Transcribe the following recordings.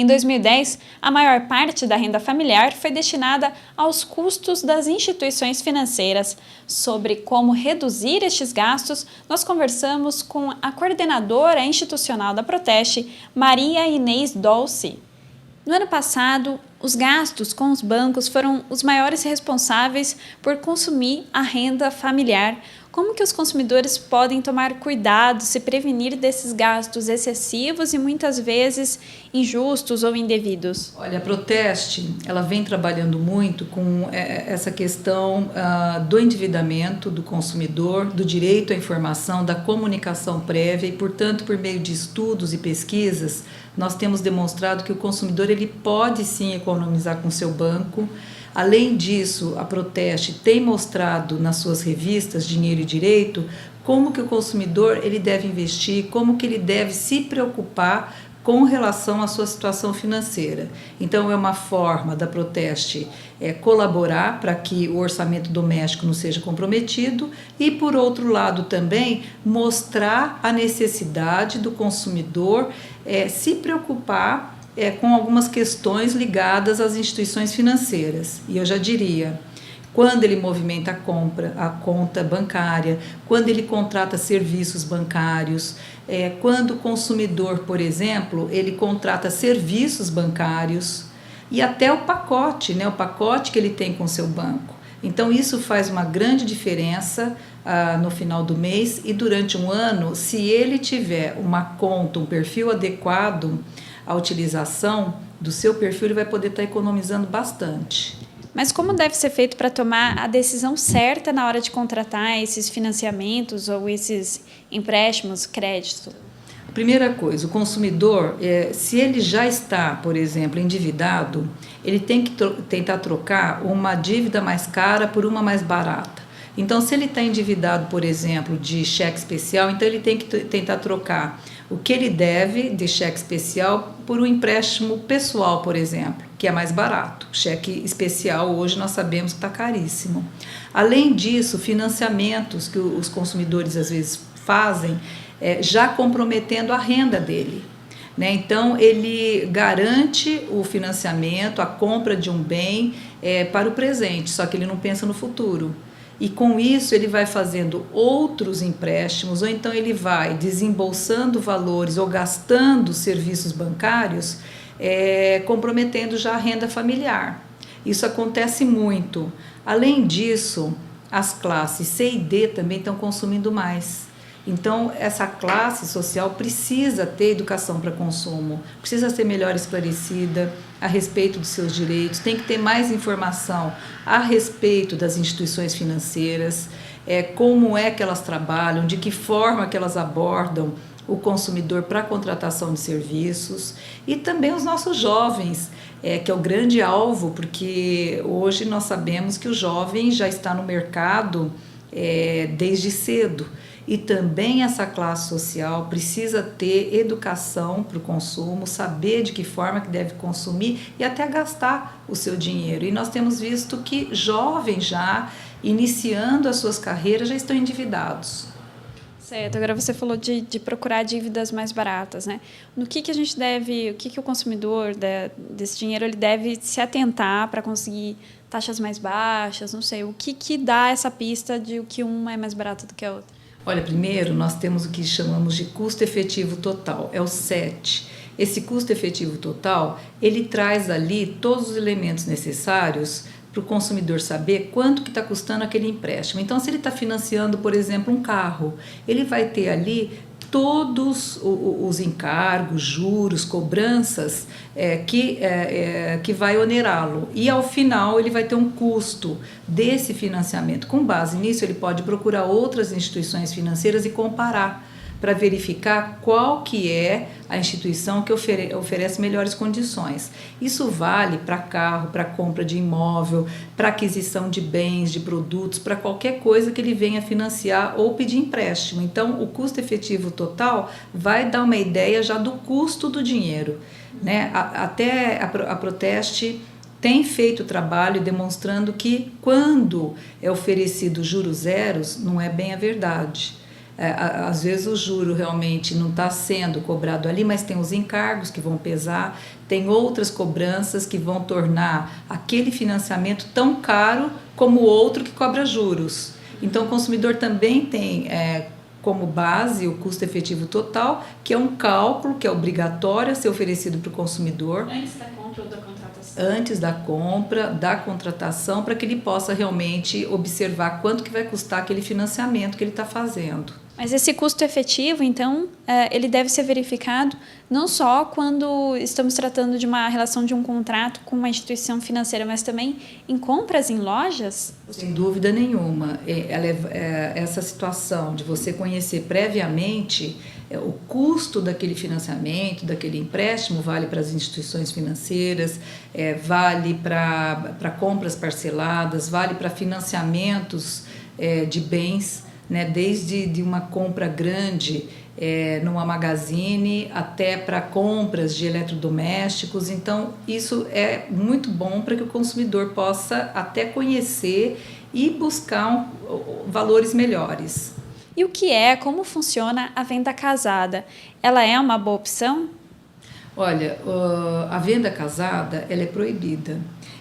Em 2010, a maior parte da renda familiar foi destinada aos custos das instituições financeiras. Sobre como reduzir estes gastos, nós conversamos com a coordenadora institucional da Proteste, Maria Inês Dolce. No ano passado, os gastos com os bancos foram os maiores responsáveis por consumir a renda familiar. Como que os consumidores podem tomar cuidado, se prevenir desses gastos excessivos e muitas vezes injustos ou indevidos? Olha, a Proteste, ela vem trabalhando muito com essa questão do endividamento do consumidor, do direito à informação, da comunicação prévia e, portanto, por meio de estudos e pesquisas, nós temos demonstrado que o consumidor ele pode sim economizar com seu banco. Além disso, a Proteste tem mostrado nas suas revistas Dinheiro e Direito como que o consumidor ele deve investir, como que ele deve se preocupar com relação à sua situação financeira. Então, é uma forma da Proteste colaborar para que o orçamento doméstico não seja comprometido e, por outro lado, também mostrar a necessidade do consumidor se preocupar com algumas questões ligadas às instituições financeiras. E eu já diria, quando ele movimenta a conta bancária, quando ele contrata serviços bancários, quando o consumidor, por exemplo, ele contrata serviços bancários e até o pacote, o pacote que ele tem com o seu banco. Então, isso faz uma grande diferença no final do mês e durante um ano, se ele tiver uma conta, um perfil adequado à utilização do seu perfil, ele vai poder estar economizando bastante. Mas como deve ser feito para tomar a decisão certa na hora de contratar esses financiamentos ou esses empréstimos, crédito? Primeira coisa, o consumidor, se ele já está, por exemplo, endividado, ele tem que tentar trocar uma dívida mais cara por uma mais barata. Então, se ele está endividado, por exemplo, de cheque especial, então ele tem que tentar trocar o que ele deve de cheque especial por um empréstimo pessoal, por exemplo, que é mais barato. Cheque especial hoje nós sabemos que está caríssimo. Além disso, financiamentos que os consumidores às vezes fazem, já comprometendo a renda dele. Então, ele garante o financiamento, a compra de um bem para o presente, só que ele não pensa no futuro. E com isso ele vai fazendo outros empréstimos, ou então ele vai desembolsando valores ou gastando serviços bancários, comprometendo já a renda familiar. Isso acontece muito. Além disso, as classes C e D também estão consumindo mais. Então, essa classe social precisa ter educação para consumo, precisa ser melhor esclarecida a respeito dos seus direitos, tem que ter mais informação a respeito das instituições financeiras, como é que elas trabalham, de que forma que elas abordam o consumidor para a contratação de serviços e também os nossos jovens, que é o grande alvo, porque hoje nós sabemos que o jovem já está no mercado desde cedo. E também essa classe social precisa ter educação para o consumo, saber de que forma que deve consumir e até gastar o seu dinheiro. E nós temos visto que jovens já, iniciando as suas carreiras, já estão endividados. Certo, agora você falou de procurar dívidas mais baratas, né? No que a gente deve, o que o consumidor desse dinheiro ele deve se atentar para conseguir taxas mais baixas, não sei, o que dá essa pista de que uma é mais barata do que a outra? Olha, primeiro nós temos o que chamamos de custo efetivo total, é o CET. Esse custo efetivo total, ele traz ali todos os elementos necessários para o consumidor saber quanto que está custando aquele empréstimo. Então, se ele está financiando, por exemplo, um carro, ele vai ter ali todos os encargos, juros, cobranças que vai onerá-lo. E, ao final, ele vai ter um custo desse financiamento. Com base nisso, ele pode procurar outras instituições financeiras e comparar para verificar qual que é a instituição que oferece melhores condições. Isso vale para carro, para compra de imóvel, para aquisição de bens, de produtos, para qualquer coisa que ele venha financiar ou pedir empréstimo. Então, o custo efetivo total vai dar uma ideia já do custo do dinheiro, né? Até a Proteste tem feito trabalho demonstrando que quando é oferecido juros zeros, não é bem a verdade. Às vezes o juro realmente não está sendo cobrado ali, mas tem os encargos que vão pesar, tem outras cobranças que vão tornar aquele financiamento tão caro como o outro que cobra juros. Então o consumidor também tem como base o custo efetivo total, que é um cálculo que é obrigatório a ser oferecido para o consumidor. Antes da compra ou da contratação? Antes da compra, da contratação, para que ele possa realmente observar quanto que vai custar aquele financiamento que ele está fazendo. Mas esse custo efetivo, então, ele deve ser verificado não só quando estamos tratando de uma relação de um contrato com uma instituição financeira, mas também em compras em lojas? Sem dúvida nenhuma. Essa situação de você conhecer previamente o custo daquele financiamento, daquele empréstimo, vale para as instituições financeiras, vale para compras parceladas, vale para financiamentos de bens, né, desde de uma compra grande numa magazine até para compras de eletrodomésticos. Então, isso é muito bom para que o consumidor possa até conhecer e buscar valores melhores. E como funciona a venda casada? Ela é uma boa opção? Olha, a venda casada ela é proibida.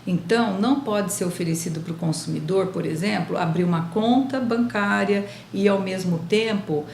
Então, não pode ser oferecido para o consumidor, por exemplo, abrir uma conta bancária e, ao mesmo tempo,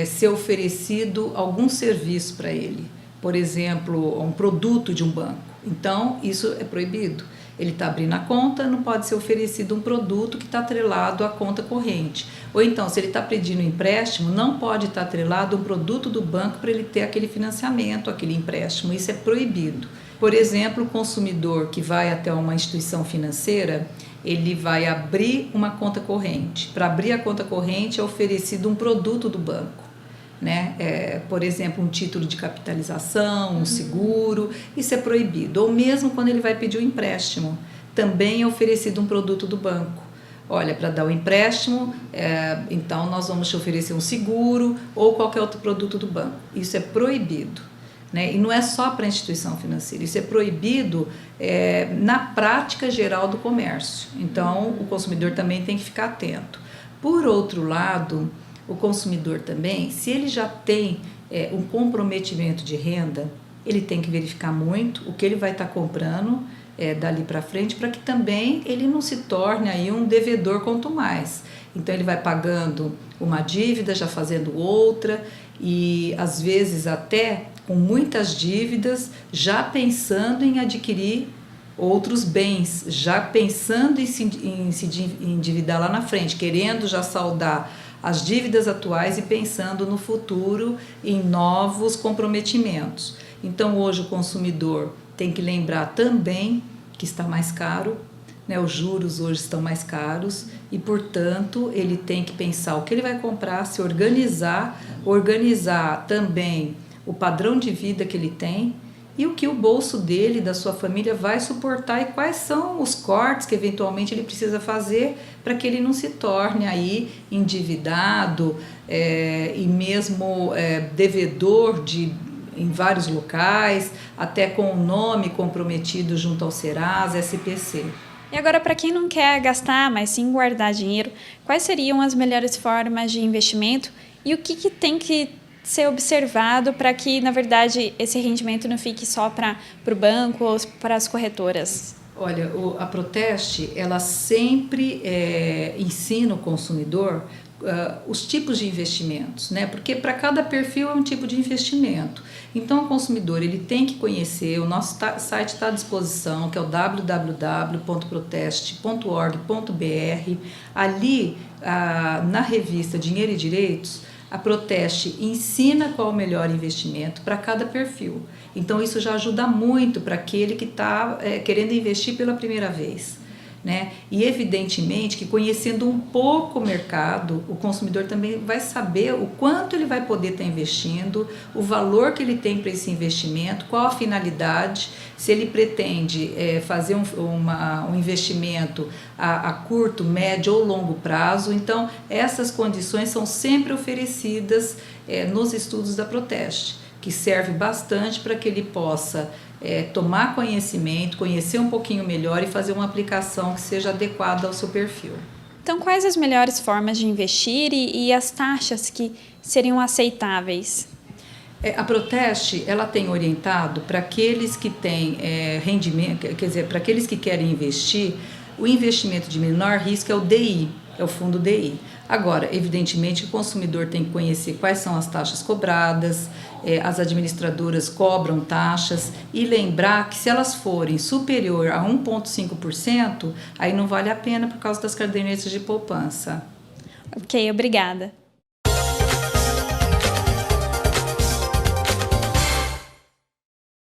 ser oferecido algum serviço para ele. Por exemplo, um produto de um banco. Então, isso é proibido. Ele está abrindo a conta, não pode ser oferecido um produto que está atrelado à conta corrente. Ou então, se ele está pedindo um empréstimo, não pode estar atrelado um produto do banco para ele ter aquele financiamento, aquele empréstimo. Isso é proibido. Por exemplo, o consumidor que vai até uma instituição financeira, ele vai abrir uma conta corrente. Para abrir a conta corrente é oferecido um produto do banco, né? Por exemplo, um título de capitalização, um seguro, isso é proibido. Ou mesmo quando ele vai pedir um empréstimo, também é oferecido um produto do banco. Olha, para dar o empréstimo, então nós vamos te oferecer um seguro ou qualquer outro produto do banco. Isso é proibido. Né? E não é só para a instituição financeira, isso é proibido na prática geral do comércio. Então, o consumidor também tem que ficar atento. Por outro lado, o consumidor também, se ele já tem um comprometimento de renda, ele tem que verificar muito o que ele vai estar comprando dali para frente, para que também ele não se torne aí um devedor quanto mais. Então, ele vai pagando uma dívida, já fazendo outra, e às vezes até com muitas dívidas, já pensando em adquirir outros bens, já pensando em se endividar lá na frente, querendo já saldar as dívidas atuais e pensando no futuro em novos comprometimentos. Então, hoje o consumidor tem que lembrar também que está mais caro, né? Os juros hoje estão mais caros e, portanto, ele tem que pensar o que ele vai comprar, se organizar também o padrão de vida que ele tem e o que o bolso dele, da sua família, vai suportar e quais são os cortes que eventualmente ele precisa fazer para que ele não se torne aí endividado e mesmo devedor em vários locais, até com o nome comprometido junto ao Serasa, SPC. E agora, para quem não quer gastar, mas sim guardar dinheiro, quais seriam as melhores formas de investimento e o que tem que ser observado para que, na verdade, esse rendimento não fique só para o banco ou para as corretoras? Olha, a Proteste, ela sempre ensina o consumidor os tipos de investimentos, né? Porque para cada perfil é um tipo de investimento. Então, o consumidor ele tem que conhecer, o nosso site está à disposição, que é o www.proteste.org.br. Ali, na revista Dinheiro e Direitos, a Proteste ensina qual é o melhor investimento para cada perfil. Então, isso já ajuda muito para aquele que está querendo investir pela primeira vez, né? E, evidentemente, que conhecendo um pouco o mercado, o consumidor também vai saber o quanto ele vai poder estar investindo, o valor que ele tem para esse investimento, qual a finalidade, se ele pretende fazer um investimento a curto, médio ou longo prazo. Então, essas condições são sempre oferecidas nos estudos da Proteste, que serve bastante para que ele possa tomar conhecimento, conhecer um pouquinho melhor e fazer uma aplicação que seja adequada ao seu perfil. Então, Então, quais as melhores formas de investir e as taxas que seriam aceitáveis? A Proteste, ela tem orientado para aqueles que têm rendimento, quer dizer, para aqueles que querem investir, o investimento de menor risco é o DI, é o fundo DI. Agora, evidentemente, o consumidor tem que conhecer quais são as taxas cobradas, as administradoras cobram taxas, e lembrar que se elas forem superior a 1,5%, aí não vale a pena por causa das cadernetas de poupança. Ok, obrigada.